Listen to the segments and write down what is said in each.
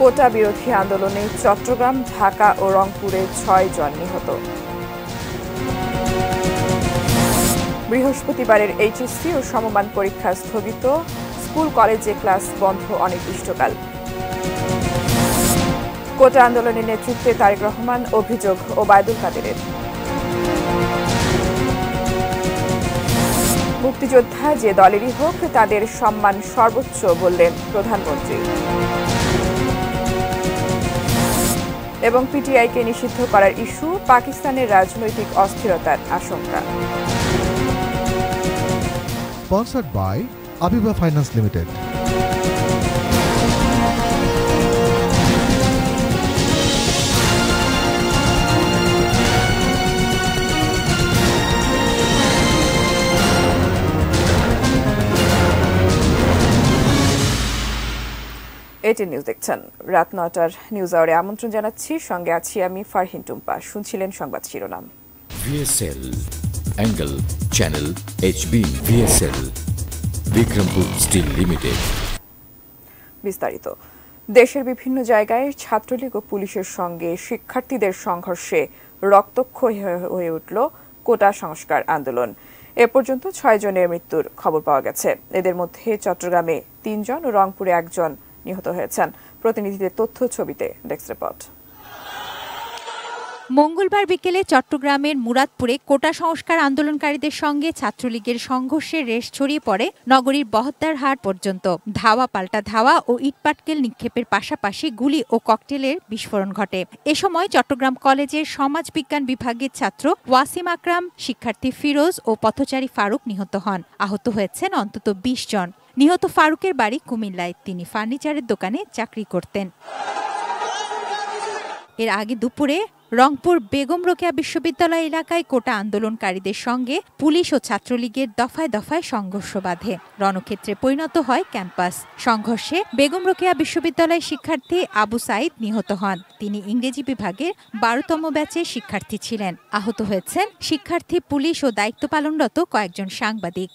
কোটা বিরোধী আন্দোলনে চট্টগ্রাম, ঢাকা ও রংপুরে ৬ জন নিহত। বৃহস্পতিবারের এইচএসসি ও সমমান পরীক্ষা স্থগিত, স্কুল কলেজে ক্লাস বন্ধ অনির্দিষ্টকাল। কোটা আন্দোলনের নেতৃত্বে তারেক রহমান, অভিযোগ ওবায়দুল কাদেরের। মুক্তিযোদ্ধা যে দলেরই হোক তাদের সম্মান সর্বোচ্চ, বললেন প্রধানমন্ত্রী। এবং পিটিআইকে নিষিদ্ধ করার ইস্যু, পাকিস্তানের রাজনৈতিক অস্থিরতার আশঙ্কা। Sponsored by Abiba Finance Limited. এটি নিউজ দেখছেন। রাত ৯টার নিউজ আওয়ারে আমন্ত্রণ জানাচ্ছি, সঙ্গে আছি আমি ফারহিন টুম্পা। শুনছিলেন সংবাদ শিরোনাম। VSL angle channel HB VSL Bikrampur steel limited. বিস্তারিত। দেশের বিভিন্ন জায়গায় ছাত্রলীগ ও পুলিশের সঙ্গে শিক্ষার্থীদের সংঘর্ষে রক্তক্ষয়ী হয়ে উঠল কোটা সংস্কার আন্দোলন। এ পর্যন্ত ৬ জনের মৃত্যুর খবর পাওয়া গেছে। এদের মধ্যে চট্টগ্রামে ৩ জন ও রংপুরে ১ জন নিহত হয়েছেন। প্রতিনিধিদের তথ্য, ছবিতে ডেস্ক রিপোর্ট। মঙ্গলবার বিকেলে চট্টগ্রামের মুরাদপুরে কোটা সংস্কার আন্দোলনকারীদের সঙ্গে ছাত্রলীগের সংঘর্ষের রেশ ছড়িয়ে পড়ে নগরীর বহদ্দার হাট পর্যন্ত। ধাওয়া পাল্টা ধাওয়া ও ইটপাটকেল নিক্ষেপের পাশাপাশি গুলি ও ককটেলের বিস্ফোরণ ঘটে। এ সময় চট্টগ্রাম কলেজের সমাজবিজ্ঞান বিভাগের ছাত্র ওয়াসিম আকরাম, শিক্ষার্থী ফিরোজ ও পথচারী ফারুক নিহত হন। আহত হয়েছেন অন্তত ২০ জন। নিহত ফারুকের বাড়ি কুমিল্লায়। তিনি ফার্নিচারের দোকানে চাকরি করতেন। এর আগে দুপুরে রংপুর বেগম রোকেয়া বিশ্ববিদ্যালয় এলাকায় কোটা আন্দোলনকারীদের সঙ্গে পুলিশ ও ছাত্রলীগের দফায় দফায় সংঘর্ষ বাধে। রণক্ষেত্রে পরিণত হয় ক্যাম্পাস। সংঘর্ষে বেগম রোকেয়া বিশ্ববিদ্যালয়ের শিক্ষার্থী আবু সাইদ নিহত হন। তিনি ইংরেজি বিভাগের ১২তম ব্যাচের শিক্ষার্থী ছিলেন। আহত হয়েছেন শিক্ষার্থী, পুলিশ ও দায়িত্ব পালনরত কয়েকজন সাংবাদিক।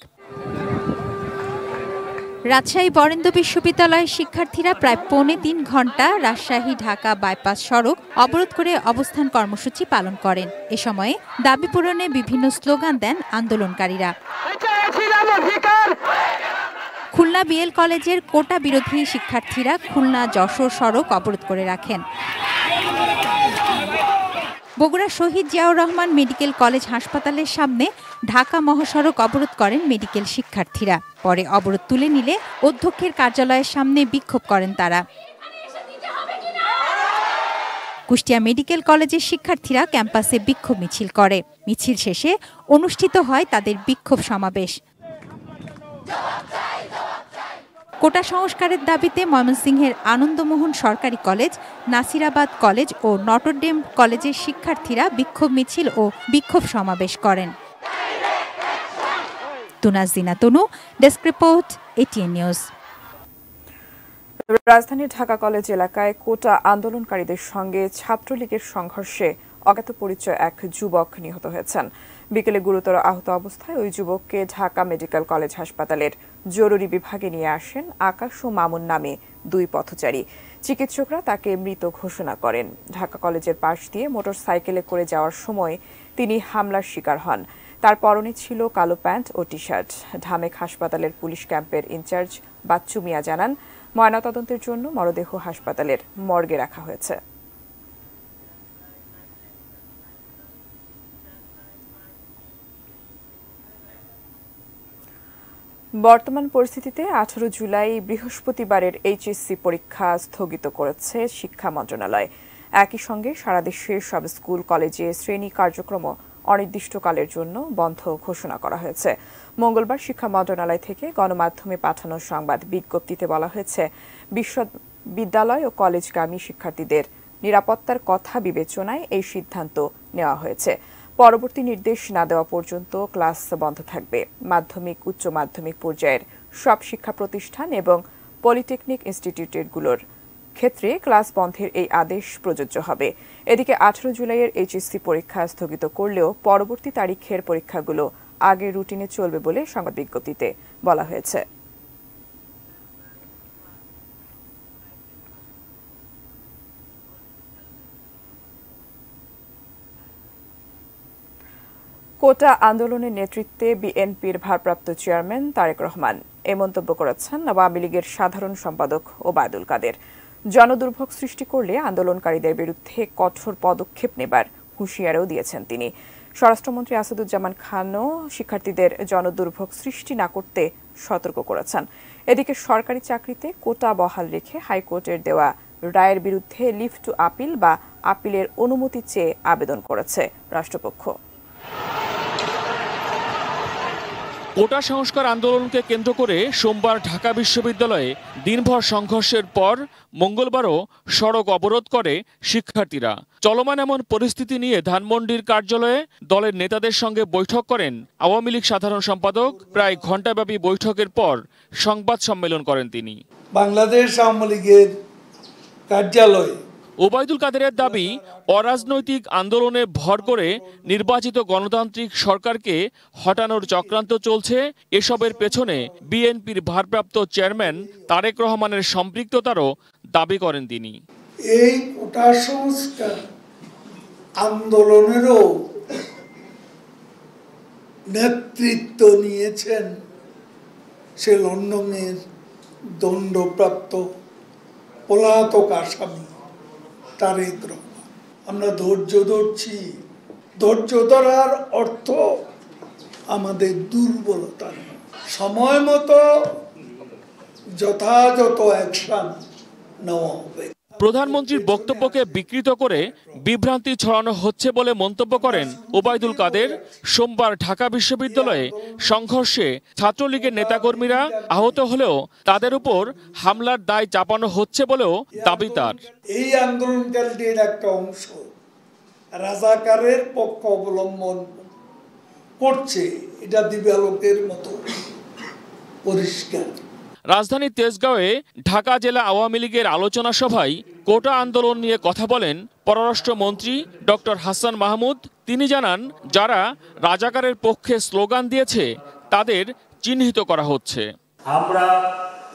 রাজশাহী বরেন্দ্র বিশ্ববিদ্যালয়ের শিক্ষার্থীরা প্রায় ৩.৫ ঘণ্টা রাজশাহী ঢাকা বাইপাস সড়ক অবরোধ করে অবস্থান কর্মসূচি পালন করেন। এ সময়ে দাবি পূরণে বিভিন্ন স্লোগান দেন আন্দোলনকারীরা। খুলনা বিএল কলেজের কোটা বিরোধী শিক্ষার্থীরা খুলনা যশোর সড়ক অবরোধ করে রাখেন। বগুড়া শহীদ জিয়াউর রহমান মেডিকেল কলেজ হাসপাতালের সামনে ঢাকা মহাসড়ক অবরোধ করেন মেডিকেল শিক্ষার্থীরা। পরে অবরোধ তুলে নিলে অধ্যক্ষের কার্যালয়ের সামনে বিক্ষোভ করেন তারা। কুষ্টিয়া মেডিকেল কলেজের শিক্ষার্থীরা ক্যাম্পাসে বিক্ষোভ মিছিল করে। মিছিল শেষে অনুষ্ঠিত হয় তাদের বিক্ষোভ সমাবেশ। কোটা সংস্কারের দাবিতে ময়মনসিংহের আনন্দমোহন সরকারি কলেজ, নাসিরাবাদ কলেজ ও নটরডেম কলেজের শিক্ষার্থীরা বিক্ষোভ মিছিল ও বিক্ষোভ সমাবেশ করেন। তুনাজিনা তনু, ডেস্ক রিপোর্ট, এটিএন নিউজ। রাজধানীর ঢাকা কলেজ এলাকায় কোটা আন্দোলনকারীদের সঙ্গে ছাত্রলীগের সংঘর্ষে অজ্ঞাত পরিচয় এক যুবক নিহত হয়েছেন। বিকেলে গুরুতর আহত অবস্থায় ওই যুবককে ঢাকা মেডিকেল কলেজ হাসপাতালের জরুরি বিভাগে নিয়ে আসেন আকাশ ও মামুন নামে ২ পথচারী। চিকিৎসকরা তাকে মৃত ঘোষণা করেন। ঢাকা কলেজের পাশ দিয়ে মোটরসাইকেলে করে যাওয়ার সময় তিনি হামলার শিকার হন। তার পরনে ছিল কালো প্যান্ট ও টি শার্ট। ঢামেক হাসপাতালের পুলিশ ক্যাম্পের ইনচার্জ বাচ্চু মিয়া জানান, ময়নাতদন্তের জন্য মরদেহ হাসপাতালের মর্গে রাখা হয়েছে। বর্তমান পরিস্থিতিতে ১৮ জুলাই বৃহস্পতিবারের এইচএসসি পরীক্ষা স্থগিত করেছে শিক্ষা মন্ত্রণালয়। একই সঙ্গে সারা দেশের সব স্কুল কলেজে শ্রেণী কার্যক্রম অনির্দিষ্টকালের জন্য বন্ধ ঘোষণা করা হয়েছে। মঙ্গলবার শিক্ষা মন্ত্রণালয় থেকে গণমাধ্যমে পাঠানো সংবাদ বিজ্ঞপ্তিতে বলা হয়েছে, বিশ্ববিদ্যালয় ও কলেজগামী শিক্ষার্থীদের নিরাপত্তার কথা বিবেচনায় এই সিদ্ধান্ত নেওয়া হয়েছে। পরবর্তী নির্দেশ না দেওয়া পর্যন্ত ক্লাস বন্ধ থাকবে। মাধ্যমিক, উচ্চ মাধ্যমিক পর্যায়ের সব শিক্ষা প্রতিষ্ঠান এবং পলিটেকনিক ইনস্টিটিউটগুলোর ক্ষেত্রে ক্লাস বন্ধের এই আদেশ প্রযোজ্য হবে। এদিকে ১৮ জুলাইয়ের এইচএসসি পরীক্ষা স্থগিত করলেও পরবর্তী তারিখের পরীক্ষাগুলো আগের রুটিনে চলবে বলে সংবাদ বিজ্ঞপ্তিতে বলা হয়েছে। কোটা আন্দোলনের নেতৃত্বে বিএনপির ভারপ্রাপ্ত চেয়ারম্যান তারেক রহমান এ মন্তব্য করেছেন আওয়ামী লীগের সাধারণ সম্পাদক ওবায়দুল কাদের। জনদুর্ভোগ সৃষ্টি করলে আন্দোলনকারীদের বিরুদ্ধে কঠোর পদক্ষেপ নেবার হুঁশিয়ারও দিয়েছেন তিনি। স্বরাষ্ট্রমন্ত্রী আসাদুজ্জামান খানও শিক্ষার্থীদের জনদুর্ভোগ সৃষ্টি না করতে সতর্ক করেছেন। এদিকে সরকারি চাকরিতে কোটা বহাল রেখে হাইকোর্টের দেওয়া রায়ের বিরুদ্ধে লিভ টু আপিল বা আপিলের অনুমতি চেয়ে আবেদন করেছে রাষ্ট্রপক্ষ। কোটা সংস্কার আন্দোলনকে কেন্দ্র করে সোমবার ঢাকা বিশ্ববিদ্যালয়ে দিনভর সংঘর্ষের পর মঙ্গলবারও সড়ক অবরোধ করে শিক্ষার্থীরা। চলমান এমন পরিস্থিতি নিয়ে ধানমন্ডির কার্যালয়ে দলের নেতাদের সঙ্গে বৈঠক করেন আওয়ামী লীগ সাধারণ সম্পাদক। প্রায় ঘণ্টাব্যাপী বৈঠকের পর সংবাদ সম্মেলন করেন তিনি। বাংলাদেশ আওয়ামী লীগের কার্যালয়ে ওবায়দুল কাদেরের দাবি, অরাজনৈতিক আন্দোলনে ভর করে নির্বাচিত গণতান্ত্রিক সরকারকে হটানোর চক্রান্ত চলছে। এসবের পেছনে বিএনপির ভারপ্রাপ্ত চেয়ারম্যান তারেক রহমানের সম্পৃক্ততারও দাবি করেন তিনি। এই কোটা সংস্কার আন্দোলনেরও নেতৃত্ব নিয়েছেন সে লন্ডনের দণ্ডপ্রাপ্ত পলাতক আসামি তারেক রহমান। আমরা ধৈর্য ধরছি। ধৈর্য ধরার অর্থ আমাদের দুর্বলতা। সময় মতো যথাযথ অ্যাকশন নেওয়া হবে। প্রধানমন্ত্রীর বক্তব্যকে বিকৃত করে বিভ্রান্তি ছড়ানো হচ্ছে বলে মন্তব্য করেন ওবায়দুল কাদের। সোমবার ঢাকা বিশ্ববিদ্যালয়ে সংঘর্ষে ছাত্রলীগের নেতাকর্মীরা আহত হলেও তাদের উপর হামলার দায় চাপানো হচ্ছে বলেও দাবি তার। এই আন্দোলনকারীদের একটা অংশ রাজাকারের পক্ষ অবলম্বন করছে, এটা দিবালোকের মতো পরিষ্কার। রাজধানীর তেজগাঁওয়ে ঢাকা জেলা আওয়ামী লীগের আলোচনা সভায় কোটা আন্দোলন নিয়ে কথা বলেন পররাষ্ট্রমন্ত্রী ডক্টর হাসান মাহমুদ। তিনি জানান, যারা রাজাকারের পক্ষে স্লোগান দিয়েছে তাদের চিহ্নিত করা হচ্ছে। আমরা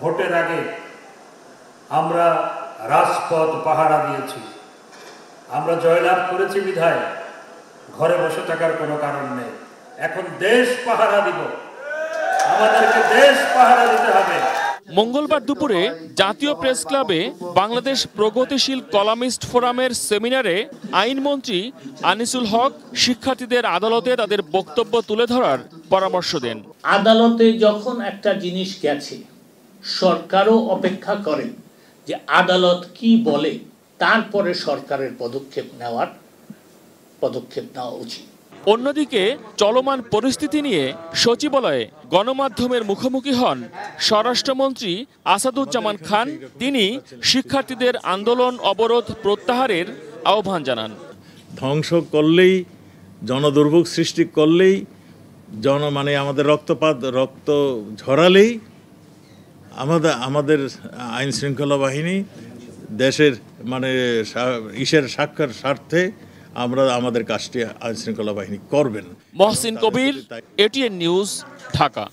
ভোটের আগে আমরা রাজপথ পাহারা দিয়েছি, আমরা জয়লাভ করেছি বিধায় ঘরে বসে থাকার কোনো কারণ নেই। এখন দেশ পাহারা দিব, আমাদেরকে দেশ পাহারা দিতে হবে। মঙ্গলবার দুপুরে জাতীয় প্রেস ক্লাবে বাংলাদেশ প্রগতিশীল কলামিস্ট ফোরামের সেমিনারে আইনমন্ত্রী আনিসুল হক শিক্ষার্থীদের আদালতে তাদের বক্তব্য তুলে ধরার পরামর্শ দেন। আদালতে যখন একটা জিনিস গেছে, সরকারও অপেক্ষা করে যে আদালত কি বলে, তারপরে সরকারের পদক্ষেপ নেওয়া উচিত। অন্যদিকে চলমান পরিস্থিতি নিয়ে সচিবালয়ে গণমাধ্যমের মুখোমুখি হন স্বরাষ্ট্রমন্ত্রী আসাদুজ্জামান খান। তিনি শিক্ষার্থীদের আন্দোলন অবরোধ প্রত্যাহারের আহ্বান জানান। ধ্বংস করলেই, জনদুর্ভোগ সৃষ্টি করলেই, আমাদের রক্ত ঝরালেই আমাদের আইন শৃঙ্খলা বাহিনী দেশের সাক্ষার স্বার্থে আমাদের কাজটি আইন শৃঙ্খলা বাহিনী করবেন। মহসিন কবির, এটিএন নিউজ, ঢাকা।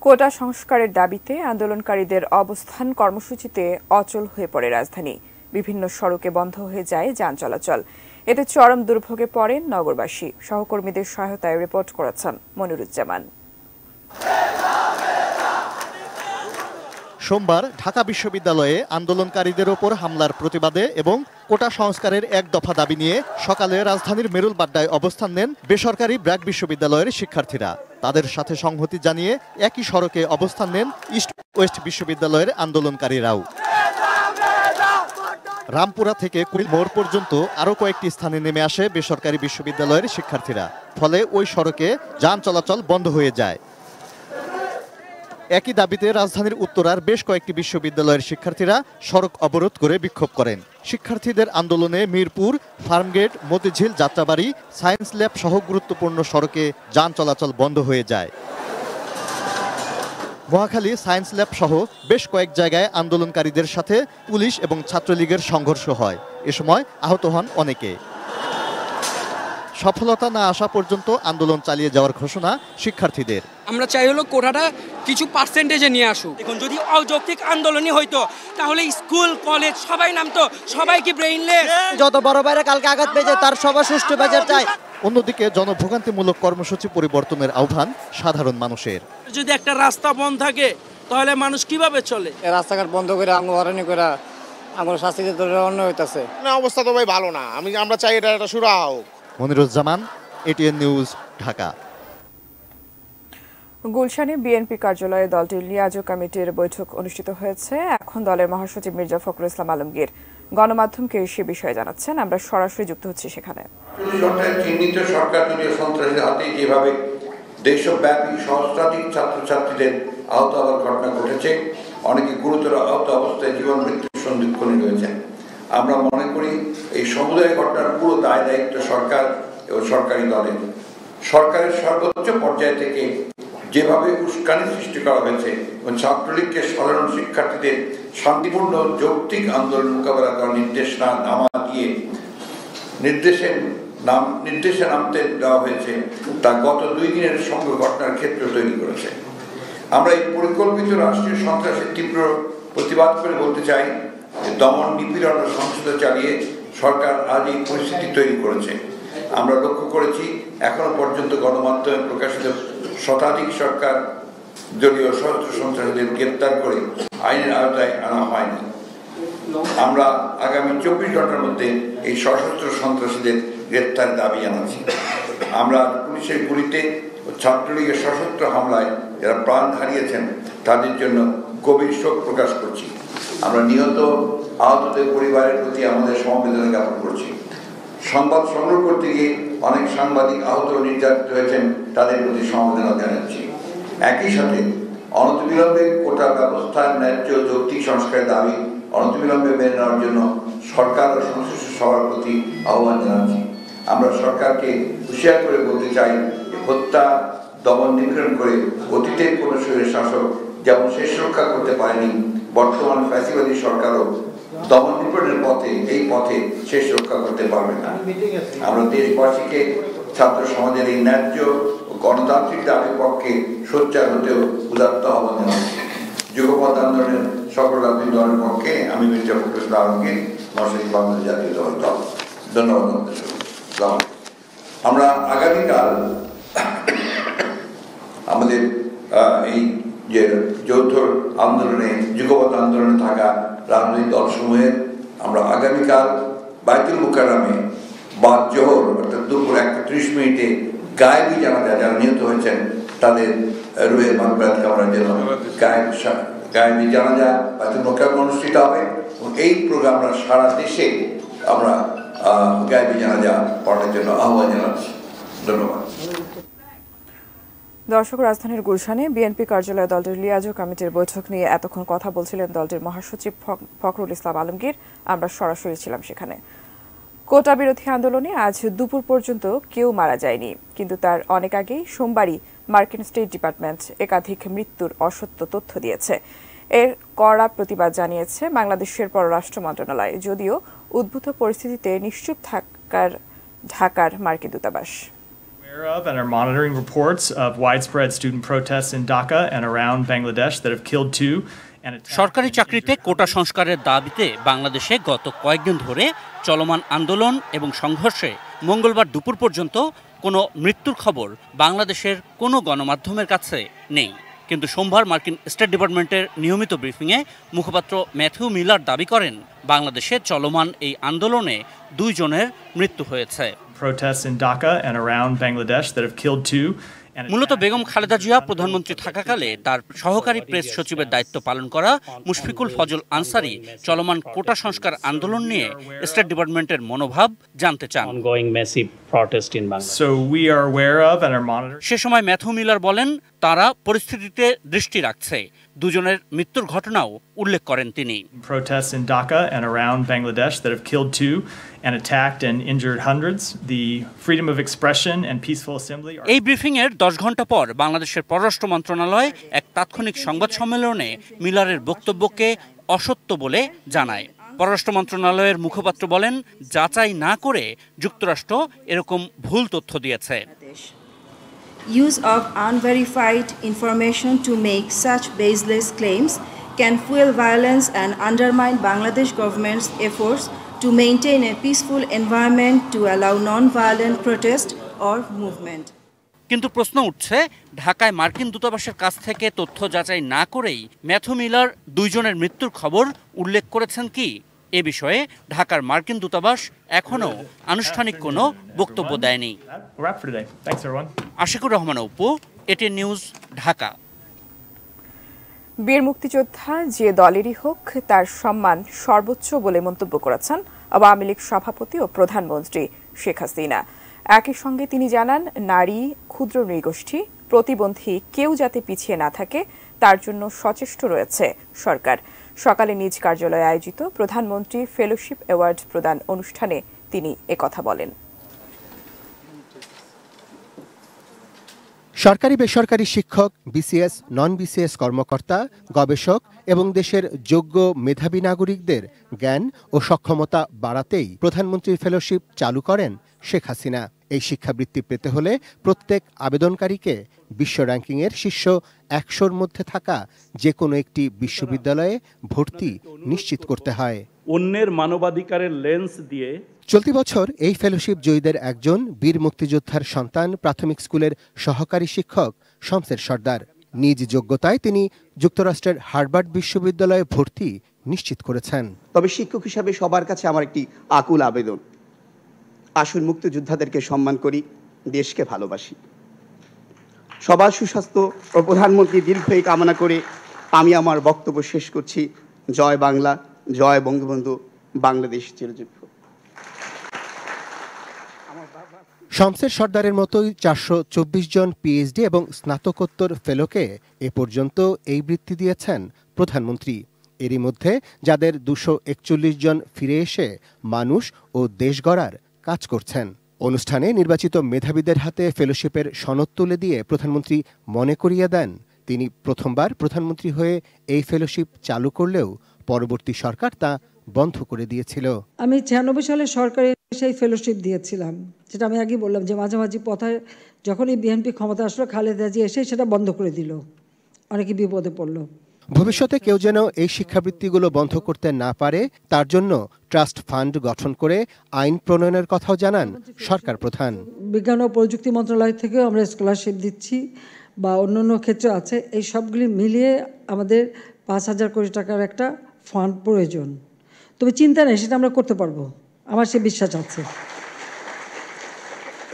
কোটা সংস্কারের দাবিতে আন্দোলনকারীদের অবস্থান কর্মসূচিতে অচল হয়ে পড়ে রাজধানী। বিভিন্ন সড়কে বন্ধ হয়ে যায় যান চলাচল। এতে চরম দুর্ভোগে পড়েন নগরবাসী। সহকর্মীদের সহায়তায় রিপোর্ট করেছেন মনিরুজ্জামান। সোমবার ঢাকা বিশ্ববিদ্যালয়ে আন্দোলনকারীদের ওপর হামলার প্রতিবাদে এবং কোটা সংস্কারের এক দফা দাবি নিয়ে সকালে রাজধানীর মেরুলবাড্ডায় অবস্থান নেন বেসরকারি ব্র্যাক বিশ্ববিদ্যালয়ের শিক্ষার্থীরা। তাদের সাথে সংহতি জানিয়ে একই সড়কে অবস্থান নেন ইস্ট ওয়েস্ট বিশ্ববিদ্যালয়ের আন্দোলনকারীরাও। রামপুরা থেকে কুড়িল মোড় পর্যন্ত আরও কয়েকটি স্থানে নেমে আসে বেসরকারি বিশ্ববিদ্যালয়ের শিক্ষার্থীরা। ফলে ওই সড়কে যান চলাচল বন্ধ হয়ে যায়। একই দাবিতে রাজধানীর উত্তরার বেশ কয়েকটি বিশ্ববিদ্যালয়ের শিক্ষার্থীরা সড়ক অবরোধ করে বিক্ষোভ করেন। শিক্ষার্থীদের আন্দোলনে মিরপুর, ফার্মগেট, মতিঝিল, যাত্রাবাড়ি, সায়েন্স ল্যাব সহ গুরুত্বপূর্ণ সড়কে যান চলাচল বন্ধ হয়ে যায়। মহাখালী, সায়েন্স ল্যাব সহ বেশ কয়েক জায়গায় আন্দোলনকারীদের সাথে পুলিশ এবং ছাত্রলীগের সংঘর্ষ হয়। এ সময় আহত হন অনেকে। সফলতা না আসা পর্যন্ত আন্দোলন চালিয়ে যাওয়ার ঘোষণা শিক্ষার্থীদের। আমরা চাই হলো কোটাটা কিছু পার্সেন্টেজে নিয়ে আসুক। এখন যদি অযৌক্তিক আন্দোলনই হইতো তাহলে স্কুল কলেজ সবাই নামতো, সবাই কি ব্রেইনলেস? যত বড় বাইরে কালকে আঘাত পেয়েছে তার সবার সুষ্ঠু বিচার চাই। অন্যদিকে জনভোগান্তিমূলক কর্মসূচি পরিবর্তনের আহ্বান সাধারণ মানুষের। যদি একটা রাস্তা বন্ধ থাকে তাহলে মানুষ কিভাবে চলে? রাস্তাঘাট বন্ধ করে হরানি করে আমার শাস্তিতে অন্য হইতাছে না, অবস্থা তো ভাই ভালো না। আমরা চাই এটা শুরু হোক। Moniruzzaman, ATN news, Dhaka. গুলশানে বিএনপি কার্যালয়ে দলটির লিয়াজো কমিটির বৈঠক অনুষ্ঠিত হয়েছে। এখন দলের মহাসচিব মির্জা ফখরুল ইসলাম আলমগীর গণমাধ্যমকে সে বিষয়ে জানাচ্ছেন। আমরা সরাসরি যুক্ত হচ্ছি সেখানে। চিহ্নিত সরকার দলীয় সন্ত্রাসীদের হাতে যেভাবে দেশব্যাপী সহস্রাধিক ছাত্রছাত্রীদের আহত হওয়ার ঘটনা ঘটেছে, অনেকে গুরুতর আহত অবস্থায় জীবন মৃত্যুর সন্ধিক্ষণে রয়েছেন। আমরা মনে করি এই সমুদায় ঘটনার পুরো দায় দায়িত্ব সরকার এবং সরকারি দলের। সরকারের সর্বোচ্চ পর্যায় থেকে যেভাবে উস্কানি সৃষ্টি করা হয়েছে এবং ছাত্রলীগকে সাধারণ শিক্ষার্থীদের শান্তিপূর্ণ যৌক্তিক আন্দোলন মোকাবেলা করার নির্দেশনামা দিয়ে নির্দেশে নামতে দেওয়া হয়েছে, তা গত 2 দিনের সঙ্গে ঘটনার ক্ষেত্র তৈরি করেছে। আমরা এই পরিকল্পিত রাষ্ট্রীয় সন্ত্রাসের তীব্র প্রতিবাদ করে বলতে চাই যে দমন নিপীড়ন ও সহিংসতা চালিয়ে সরকার আজ এই পরিস্থিতি তৈরি করেছে। আমরা লক্ষ্য করেছি এখনো পর্যন্ত গণমাধ্যমে প্রকাশিত শতাধিক সরকার দলীয় সশস্ত্র সন্ত্রাসীদের গ্রেপ্তার করে আইনের আওতায় আনা হয়নি। আমরা আগামী 24 ঘন্টার মধ্যে এই সশস্ত্র সন্ত্রাসীদের গ্রেপ্তার দাবি জানাচ্ছি। আমরা পুলিশের গুলিতে ও ছাত্রলীগের সশস্ত্র হামলায় যারা প্রাণ হারিয়েছেন তাদের জন্য গভীর শোক প্রকাশ করছি। আমরা নিহত আহতদের পরিবারের প্রতি আমাদের সমবেদনা জ্ঞাপন করছি। সংবাদ সংগ্রহ করতে গিয়ে অনেক সাংবাদিক আহত ও নির্যাতিত হয়েছেন, তাদের প্রতি সমবেদনা জানাচ্ছি। একই সাথে অনতিবিলম্বে কোটা ব্যবস্থার ন্যায্য যৌক্তিক সংস্কারের দাবি অনতিবিলম্বে মেনে নেওয়ার জন্য সরকার ও সংশ্লিষ্ট সবার প্রতি আহ্বান জানাচ্ছি। আমরা সরকারকে হুঁশিয়ার করে বলতে চাই যে হত্যা, দমন নিপীড়ন করে অতীতের কোন শরীরের শাসক যেমন শেষ রক্ষা করতে পারেনি, বর্তমান ফ্যাসিবাদী সরকারও দমন নিপীড়নের এই পথে শেষ রক্ষা করতে পারবে না। আমরা দেশবাসীকে ছাত্র সমাজের এই ন্যায্য ও গণতান্ত্রিক দাবির পক্ষে সোচ্চার হতেও উদাত্ত আহ্বান জানাচ্ছি। যুগপৎ আন্দোলনের সকল রাজনৈতিক দলের পক্ষে আমি মির্জা ফখরুল ইসলাম আলমগীর, মহাসচিব বাংলাদেশ জাতীয় দল। ধন্যবাদ। আমরা আগামীকাল আমাদের এই যে যৌথ আন্দোলনে যুগপৎ আন্দোলনে থাকা রাজনৈতিক দলসমূহের আমরা আগামীকাল বাইতুল মুকাররমে বাদ জোহর অর্থাৎ দুপুর 1:30 মিনিটে গায়েবী জানাজা যারা নিহত হয়েছেন তাদের রুহের মাগফিরাত কামনার জন্য গায়েবী জানাজা বাইতুল মুকাররমে অনুষ্ঠিত হবে এবং এই প্রোগ্রামটা সারা দেশে আমরা গায়েবী জানাজা পড়ার জন্য আহ্বান জানাচ্ছি। ধন্যবাদ। দর্শক, রাজধানীর গুলশানে বিএনপি কার্যালয়ে দলটির লিয়াজো কমিটির বৈঠক নিয়ে এতক্ষণ কথা বলছিলেন দলটির মহাসচিব ফখরুল ইসলাম আলমগীর। আমরা সরাসরি ছিলাম সেখানে। কোটা বিরোধী আন্দোলনে আজ দুপুর পর্যন্ত কেউ মারা যায়নি, কিন্তু তার অনেক আগেই সোমবারই মার্কিন স্টেট ডিপার্টমেন্ট একাধিক মৃত্যুর অসত্য তথ্য দিয়েছে। এর কড়া প্রতিবাদ জানিয়েছে বাংলাদেশের পররাষ্ট্র মন্ত্রণালয়, যদিও উদ্ভূত পরিস্থিতিতে নিশ্চুপ থাকার ঢাকার মার্কিন দূতাবাস। Of and are monitoring reports of widespread student protests in Dhaka and around Bangladesh that have killed 2. সরকারি চাকরিতে কোটা সংস্কারের দাবিতে বাংলাদেশে গত কয়েকদিন ধরে চলমান আন্দোলন এবং সংঘর্ষে মঙ্গলবার দুপুর পর্যন্ত কোনো মৃত্যুর খবর বাংলাদেশের কোনো গণমাধ্যমের কাছে নেই। কিন্তু সোমবার মার্কিন স্টেট ডিপার্টমেন্টের নিয়মিত ব্রিফিংয়ে মুখপাত্র ম্যাথিউ মিলার দাবি করেন বাংলাদেশে চলমান এই আন্দোলনে 2 জনের মৃত্যু হয়েছে। Protests in Dhaka and around Bangladesh that have killed 2. মূলত বেগম খালেদা জিয়া প্রধানমন্ত্রী থাকাকালে তার সহকারী প্রেস সচিবের দায়িত্ব পালন করা মুশফিকুল ফজল আনসারি চলমান কোটা সংস্কার আন্দোলন নিয়ে স্টেট ডিপার্টমেন্টের মনোভাব জানতে চান। সে সময় ম্যাথিউ মিলার বলেন তারা পরিস্থিতিতে দৃষ্টি রাখছে। 2 জনের মৃত্যুর ঘটনাও উল্লেখ করেন তিনি। Protests in Dhaka and around Bangladesh that have killed 2 and attacked and injured hundreds. The freedom of expression and peaceful assembly. এই ব্রিফিং এর 10 ঘন্টা পর বাংলাদেশের পররাষ্ট্র মন্ত্রণালয় এক তাৎক্ষণিক সংবাদ সম্মেলনে মিলারের বক্তব্যকে অসত্য বলে জানায়। পররাষ্ট্র মন্ত্রণালয়ের মুখপাত্র বলেন যাচাই না করে যুক্তরাষ্ট্র এরকম ভুল তথ্য দিয়েছে। Use of unverified information to make such baseless claims can fuel violence and undermine Bangladesh government's efforts to maintain a peaceful environment to allow non-violent protest or movement. কিন্তু প্রশ্ন উঠছে, ঢাকায় মার্কিন দূতাবাসের কাছ থেকে তথ্য যাচাই না করেই ম্যাথু মিলার দুইজনের মৃত্যুর খবর উল্লেখ করেছেন কি? এ বিষয়ে ঢাকার মার্কিন দূতাবাস এখনও আনুষ্ঠানিক কোনো বক্তব্য দেয়নি। Ashikur Rahman Apu, ATN news, Dhaka. বীর মুক্তিযোদ্ধা যে দলেরই হোক তার সম্মান সর্বোচ্চ বলে মন্তব্য করেছেন আওয়ামী লীগ সভাপতি ও প্রধানমন্ত্রী শেখ হাসিনা। একই সঙ্গে তিনি জানান, নারী, ক্ষুদ্র নৃগোষ্ঠী, প্রতিবন্ধী কেউ যাতে পিছিয়ে না থাকে তার জন্য সচেষ্ট রয়েছে সরকার। সকালে নিজ কার্যালয়ে আয়োজিত প্রধানমন্ত্রী ফেলোশিপ অ্যাওয়ার্ড প্রদান অনুষ্ঠানে তিনি একথা বলেন। সরকারি বেসরকারি শিক্ষক, বিসিএস, নন বিসিএস কর্মকর্তা, গবেষক এবং দেশের যোগ্য মেধাবী নাগরিকদের জ্ঞান ও সক্ষমতা বাড়াতেই প্রধানমন্ত্রীর ফেলোশিপ চালু করেন শেখ হাসিনা। এই শিক্ষাবৃত্তি পেতে হলে প্রত্যেক আবেদনকারীকে বিশ্ব র্যাঙ্কিংয়ের শীর্ষ ১০০-র মধ্যে থাকা যে কোনো একটি বিশ্ববিদ্যালয়ে ভর্তি নিশ্চিত করতে হয়। অন্যের মানবাধিকারের লেন্স দিয়ে চলতি বছর এই ফেলোশিপ জয়ীদের একজন বীর মুক্তিযোদ্ধার সন্তান, প্রাথমিক স্কুলের সহকারী শিক্ষক শমসের সর্দার। নিজ যোগ্যতায় তিনি যুক্তরাষ্ট্রের হার্ভার্ড বিশ্ববিদ্যালয়ে ভর্তি নিশ্চিত করেছেন। তবে শিক্ষক হিসাবে সবার কাছে আমার একটি আকুল আবেদন, আসুন মুক্তিযোদ্ধাদেরকে সম্মান করি, দেশকে ভালোবাসি। সবার সুস্বাস্থ্য ও প্রধানমন্ত্রী দীর্ঘায়ু কামনা করে আমি আমার বক্তব্য শেষ করছি। জয় বাংলা, জয় বঙ্গবন্ধু, বাংলাদেশ চিরজীবী। শমসের সর্দারের মতোই ৪২৪ জন পিএইচডি এবং স্নাতকোত্তর ফেলোকে এ পর্যন্ত এই বৃত্তি দিয়েছেন প্রধানমন্ত্রী। এরই মধ্যে যাদের ২৪১ জন ফিরে এসে মানুষ ও দেশ গড়ার কাজ করছেন। অনুষ্ঠানে নির্বাচিত মেধাবীদের হাতে ফেলোশিপের সনদ তুলে দিয়ে প্রধানমন্ত্রী মনে করিয়ে দেন, তিনি প্রথমবার প্রধানমন্ত্রী হয়ে এই ফেলোশিপ চালু করলেও পরবর্তী সরকার তা বন্ধ করে দিয়েছিল। আমি ৯৬ সালে সরকারে সেই ফেলোশিপ দিয়েছিলাম, যেটা আমি আগে বললাম যে মাঝামাঝি পথায় যখনই বিএনপি ক্ষমতা আসলো, খালেদা জিয়া এসে সেটা বন্ধ করে দিল, অনেকে বিপদে পড়ল। ভবিষ্যতে কেউ যেন এই শিক্ষাবৃত্তিগুলো বন্ধ করতে না পারে তার জন্য ট্রাস্ট ফান্ড গঠন করে আইন প্রণয়নের কথাও জানান সরকার প্রধান। বিজ্ঞান ও প্রযুক্তি মন্ত্রণালয় থেকেও আমরা স্কলারশিপ দিচ্ছি বা অন্যান্য ক্ষেত্রে আছে। এই সবগুলি মিলিয়ে আমাদের ৫,০০০ কোটি টাকার একটা ফান্ড প্রয়োজন। তবে চিন্তা নেই, সেটা আমরা করতে পারবো, আমার সে বিশ্বাস আছে।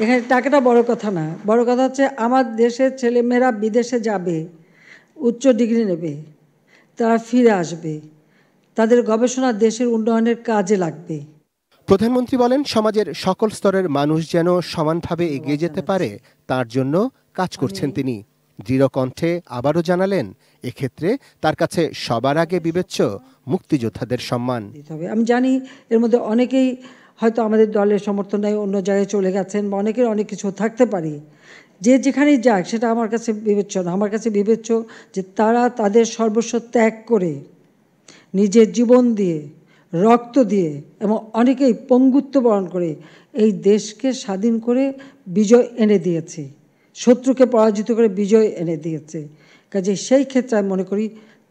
এখানে টাকাটা বড় কথা না, বড় কথা হচ্ছে আমার দেশের ছেলেমেয়েরা বিদেশে যাবে, উচ্চ ডিগ্রি নেবে, তারা ফিরে আসবে, তাদের গবেষণা দেশের উন্নয়নের কাজে লাগবে। প্রধানমন্ত্রী বলেন, সমাজের সকল স্তরের মানুষ যেন সমানভাবে এগিয়ে যেতে পারে তার জন্য কাজ করছেন তিনি। দৃঢ় কণ্ঠে আবারও জানালেন, এক্ষেত্রে তার কাছে সবার আগে বিবেচ্য মুক্তিযোদ্ধাদের সম্মান। আমি জানি এর মধ্যে অনেকেই হয়তো আমাদের দলের সমর্থন নেই, অন্য জায়গায় চলে গেছেন, বা অনেকের অনেক কিছু থাকতে পারে। যে যেখানেই যাক সেটা আমার কাছে বিবেচ্য না। আমার কাছে বিবেচ্য যে তারা তাদের সর্বস্ব ত্যাগ করে, নিজের জীবন দিয়ে, রক্ত দিয়ে এবং অনেকেই পঙ্গুত্ব বরণ করে এই দেশকে স্বাধীন করে বিজয় এনে দিয়েছে, শত্রুকে পরাজিত করে বিজয় এনে দিয়েছে। কাজে সেই ক্ষেত্রে আমি মনে করি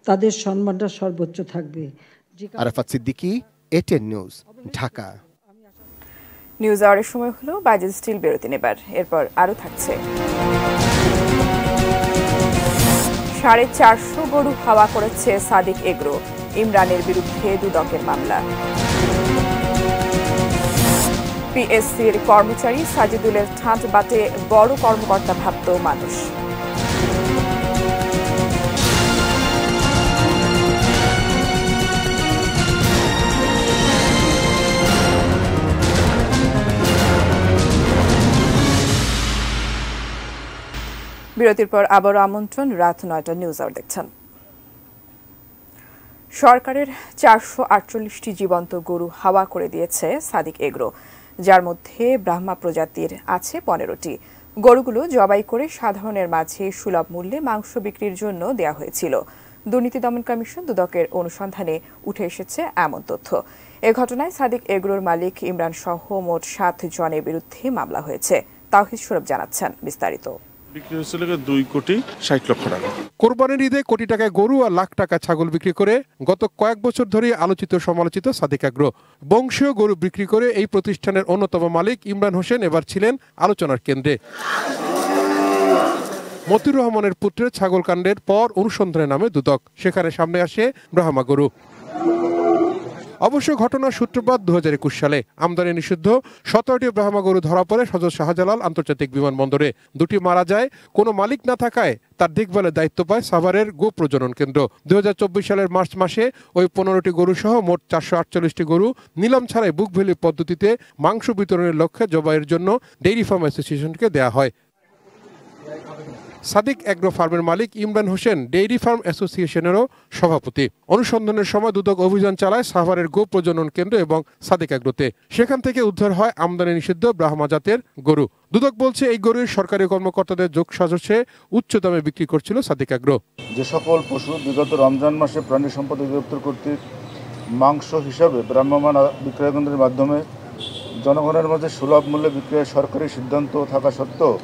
তাদের সম্মানটা সর্বোচ্চ থাকবে। Arafat Siddiqui, ATN news, Dhaka. News আওয়ারের সময় হলো, বাজে স্টিল বিরতি নেবার, এরপর আরও থাকছে। 450 গরু হাওয়া করেছে সাদিক এগ্রো, ইমরানের বিরুদ্ধে দুদকের মামলা। পিএসসির কর্মচারী সাজিদুলের ঠাঁট বাটে বড় কর্মকর্তা ভাবত মানুষ। বিরতির পর আবারও আমন্ত্রণ, রাত ৯টা নিউজ আওয়ার দেখছেন। সরকারের 448টি জীবন্ত গরু হাওয়া করে দিয়েছে সাদিক এগ্রো, যার মধ্যে ব্রাহ্মা প্রজাতির আছে 15টি। গরুগুলো জবাই করে সাধারণের মাঝে সুলভ মূল্যে মাংস বিক্রির জন্য দেয়া হয়েছিল। দুর্নীতি দমন কমিশন দুদকের অনুসন্ধানে উঠে এসেছে এমন তথ্য। এ ঘটনায় সাদিক এগ্রোর মালিক ইমরান সহ মোট 7 জনের বিরুদ্ধে মামলা হয়েছে। তাওহিদ সৌরভ জানাচ্ছেন বিস্তারিত। বিক্রি হয়েছিল 2,60,00,000 টাকা। কোরবানির ঈদে কোটি টাকায় গরু আর লাখ টাকা ছাগল বিক্রি করে গত কয়েক বছর ধরে আলোচিত সমালোচিত সাদিক অ্যাগ্রো। বংশীয় গরু বিক্রি করে এই প্রতিষ্ঠানের অন্যতম মালিক ইমরান হোসেন এবার ছিলেন আলোচনার কেন্দ্রে। মতিউর রহমানের পুত্রের ছাগল কাণ্ডের পর অনুসন্ধানে নামে দুদক, সেখানে সামনে আসে ব্রাহ্মা গরু। অবশ্য ঘটনার সূত্রপাত 2021 সালে আমদানি নিষিদ্ধ 17টি ব্রাহ্মা গরু ধরা পড়ে সদর শাহজালাল আন্তর্জাতিক বিমানবন্দরে। দুটি মারা যায়, কোনো মালিক না থাকায় তার দেখভালের দায়িত্ব পায় সাভারের গো প্রজনন কেন্দ্র। 2024 সালের মার্চ মাসে ওই 15টি গরু সহ মোট 448টি গরু নিলাম ছাড়াই বুক ভ্যালি পদ্ধতিতে মাংস বিতরণের লক্ষ্যে জবাইয়ের জন্য ডেইরি ফার্ম অ্যাসোসিয়েশনকে দেয়া হয়। সাদিক অ্যাগ্রো ফার্মের মালিক ইমরান হোসেন ডেইরি ফার্ম অ্যাসোসিয়েশনেরও সভাপতি। অনুসন্ধানের সময় দুদক অভিযান চালায় সাভারের গো প্রজনন কেন্দ্র এবং সাদিক অ্যাগ্রোতে। সেখান থেকে উদ্ধার হয় আমদানি নিষিদ্ধ ব্রাহ্মা জাতের গরু। দুদক বলছে এই গরুর সরকারি কর্মকর্তাদের যোগসাজশে উচ্চ দামে বিক্রি করছিল সাদিক অ্যাগ্রো। যে সকল পশু বিগত রমজান মাসে প্রাণী সম্পদ অধিদপ্তর কর্তৃক মাংস হিসাবে ভ্রাম্যমাণ বিক্রয় কেন্দ্রের মাধ্যমে জনগণের মাঝে সুলভ মূল্যে বিক্রয়ের সরকারি সিদ্ধান্ত থাকা সত্ত্বেও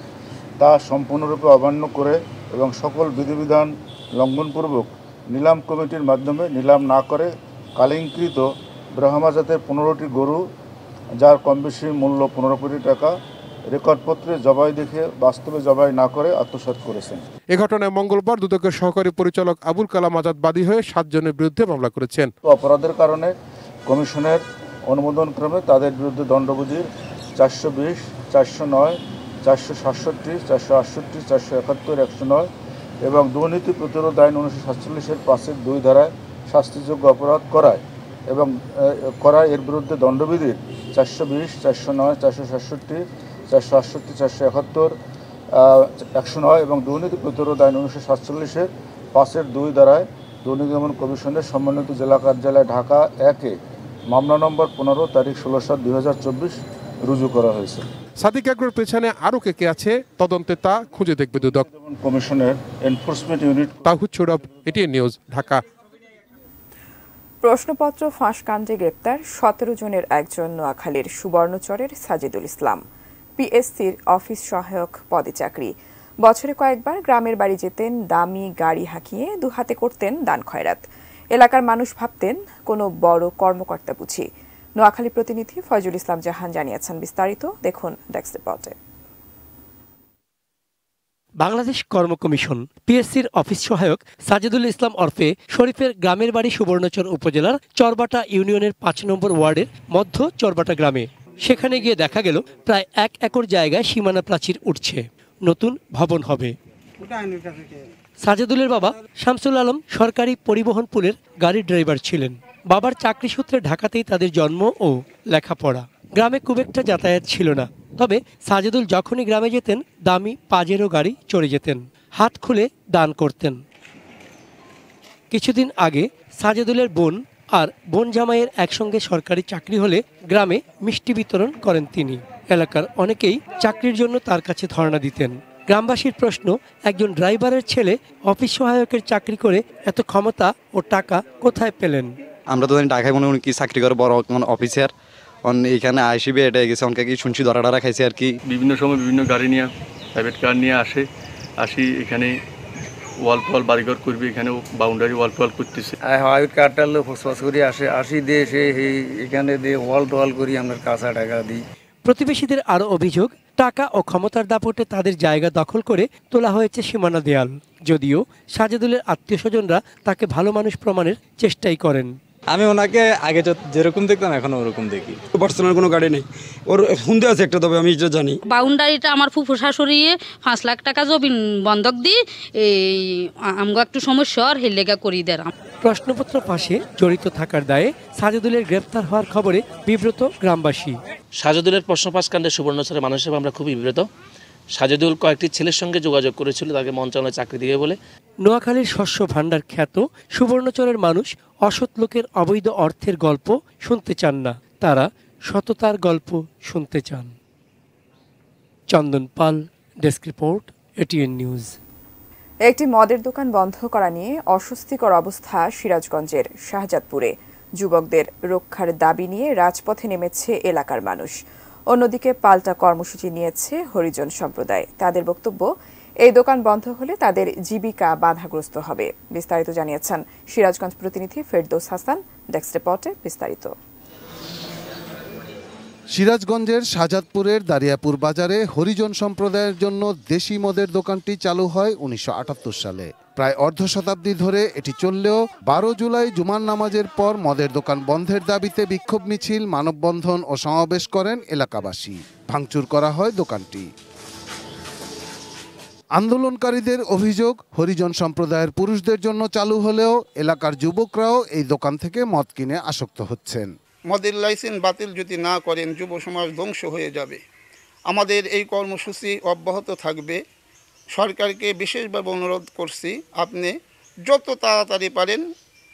তা সম্পূর্ণরূপে অমান্য করে এবং সকল বিধিবিধান লঙ্ঘনপূর্বক নিলাম কমিটির মাধ্যমে নিলাম না করে কালিঙ্কৃত ব্রাহ্মা জাতের 15টি গরু, যার কম বেশি মূল্য 15 কোটি টাকা, রেকর্ডপত্রে জবাই দেখে বাস্তবে জবাই না করে আত্মসাৎ করেছেন। এ ঘটনায় মঙ্গলবার দুদকের সহকারী পরিচালক আবুল কালাম আজাদ বাদী হয়ে 7 জনের বিরুদ্ধে মামলা করেছেন। অপরাধের কারণে কমিশনের অনুমোদন ক্রমে তাদের বিরুদ্ধে দণ্ডবিধির 420, 409, 467, 468, 471, 109 এবং দুর্নীতি প্রতিরোধ আইন 1947-এর 5-2 ধারায় শাস্তিযোগ্য অপরাধ করায় এর বিরুদ্ধে দণ্ডবিধির 420, 409, 467, 468, 471, 109 এবং দুর্নীতি প্রতিরোধ আইন 1947-এর 5-2 ধারায় দুর্নীতি দমন কমিশনের সম্মানিত জেলা কার্যালয় ঢাকা 1-এ মামলা নম্বর 15 তারিখ 16/7/2024 রুজু করা হয়েছে। সাদিক অ্যাগ্রোর পেছনে আরও কে আছে তদন্তে তা খুঁজে দেখবে দুদক। কমিশনের এনফোর্সমেন্ট ইউনিট। তাহিদ সৌরভ, এটিএন নিউজ, ঢাকা। প্রশ্নপত্র ফাঁস কাণ্ডে গ্রেপ্তার 17 জনের একজন নোয়াখালীর সুবর্ণচরের সাজিদুল ইসলাম। পিএসসির অফিস সহায়ক পদে চাকরি। বছরে কয়েকবার গ্রামের বাড়ি যেতেন, দামি গাড়ি হাঁকিয়ে দুহাতে করতেন দান খয়রাত। এলাকার মানুষ ভাবতেন কোনো বড় কর্মকর্তা বুঝি। নোয়াখালী প্রতিনিধি ফয়জুল ইসলাম জাহান জানিয়েছেন বিস্তারিত, দেখুন ডেস্ক রিপোর্টে। বাংলাদেশ কর্ম কমিশন পিএসসির অফিস সহায়ক সাজিদুল ইসলাম ওরফে শরীফের গ্রামের বাড়ি সুবর্ণচর উপজেলার চরবাটা ইউনিয়নের 5 নম্বর ওয়ার্ডের মধ্য চরবাটা গ্রামে। সেখানে গিয়ে দেখা গেল প্রায় 1 একর জায়গায় সীমানা প্রাচীর উঠছে, নতুন ভবন হবে। সাজিদুলের বাবা শামসুল আলম সরকারি পরিবহন পুলের গাড়ির ড্রাইভার ছিলেন। বাবার চাকরি সূত্রে ঢাকাতেই তাদের জন্ম ও লেখাপড়া। গ্রামে খুব একটা যাতায়াত ছিল না, তবে সাজিদুল যখনই গ্রামে যেতেন দামি পাজেরো গাড়ি চড়ে যেতেন, হাত খুলে দান করতেন। কিছুদিন আগে সাজিদুলের বোন আর বোন জামাইয়ের একসঙ্গে সরকারি চাকরি হলে গ্রামে মিষ্টি বিতরণ করেন তিনি। এলাকার অনেকেই চাকরির জন্য তার কাছে ধর্ণা দিতেন। গ্রামবাসীর প্রশ্ন, একজন ড্রাইভারের ছেলে অফিস সহায়কের চাকরি করে এত ক্ষমতা ও টাকা কোথায় পেলেন? আমরা তো জানি ঢাকায় মনে কি চাকরি করে বড় অফিসার, এইখানে আসিবে এটা গেছে অনেকে কি শুনছি ধরা খাইছে আর কি। বিভিন্ন সময় বিভিন্ন গাড়ি নিয়ে প্রাইভেট কার নিয়ে আসি এখানে ওয়াল বাড়িঘর করবে, এখানে বাউন্ডারি ওয়াল করতেছে। প্রাইভেট কারটা ফসফস করে আসি দিয়ে সে এখানে দিয়ে ওয়াল করি আমরা কাঁচা টাকা দিই। প্রতিবেশীদের আরও অভিযোগ, টাকা ও ক্ষমতার দাপটে তাদের জায়গা দখল করে তোলা হয়েছে সীমানা দেয়াল। যদিও সাজিদুলের আত্মীয় স্বজনরা তাকে ভালো মানুষ প্রমাণের চেষ্টাই করেন। আমি ওনাকে আগে যেরকম দেখতাম এখন ওরকম দেখি। পার্সোনাল কোনো গাড়ি নেই, ওর হুন্দে আছে একটা, তবে আমি এটা জানি বাউন্ডারিটা আমার ফুফু শাশুড়ি 5 লাখ টাকা জমিন বন্ধক দিই, এই আমগো একটু সমস্যা আর হেলেগা করি দেরাম। প্রশ্নপত্র ফাঁসে জড়িত থাকার দায়ে সাজিদুলের গ্রেপ্তার হওয়ার খবরে বিব্রত গ্রামবাসী। সাজিদুলের প্রশ্ন ফাঁস কাণ্ডে সুবর্ণচরের মানুষ হিসেবে আমরা খুবই বিব্রত। সাজিদুল কয়েকটি ছেলের সঙ্গে যোগাযোগ করেছিল তাকে মন্ত্রণালয়ে চাকরি দিবে বলে। নোয়াখালীর শস্য ভাণ্ডার খ্যাত সুবর্ণচরের মানুষ অসৎ লোকের অবৈধ অর্থের গল্প শুনতে চান না, তারা সততার গল্প শুনতে চান। চন্দন পাল, ডেস্ক রিপোর্ট, এটিএন নিউজ। একটি মদের দোকান বন্ধ করা নিয়ে অস্বস্তিকর অবস্থা সিরাজগঞ্জের শাহজাদপুরে। যুবকদের রক্ষার দাবি নিয়ে রাজপথে নেমেছে এলাকার মানুষ। অন্যদিকে পাল্টা কর্মসূচি নিয়েছে হরিজন সম্প্রদায়। তাদের বক্তব্য, এই দোকান বন্ধ হলে তাদের জীবিকা বাধাগ্রস্ত হবে। বিস্তারিত জানিয়েছেন সিরাজগঞ্জ প্রতিনিধি ফেরদৌস হাসান। ডেস্ক রিপোর্টে বিস্তারিত। সিরাজগঞ্জের শাহজাদপুরের দারিয়াপুর বাজারে হরিজন সম্প্রদায়ের জন্য দেশি মদের দোকানটি চালু হয় 1978 সালে। প্রায় অর্ধ শতাব্দী ধরে এটি চললেও 12 জুলাই জুমার নামাজের পর মদের দোকান বন্ধের দাবিতে বিক্ষোভ মিছিল, মানববন্ধন ও সমাবেশ করেন এলাকাবাসী। ভাঙচুর করা হয় দোকানটি। আন্দোলনকারীদের অভিযোগ, হরিজন সম্প্রদায়ের পুরুষদের জন্য চালু হলেও এলাকার যুবকরাও এই দোকান থেকে মদ কিনে আসক্ত হচ্ছেন। মদের লাইসেন্স বাতিল যদি না করেন যুব সমাজ ধ্বংস হয়ে যাবে। আমাদের এই কর্মসূচি অব্যাহত থাকবে। সরকারকে বিশেষভাবে অনুরোধ করছি, আপনি যত তাড়াতাড়ি পারেন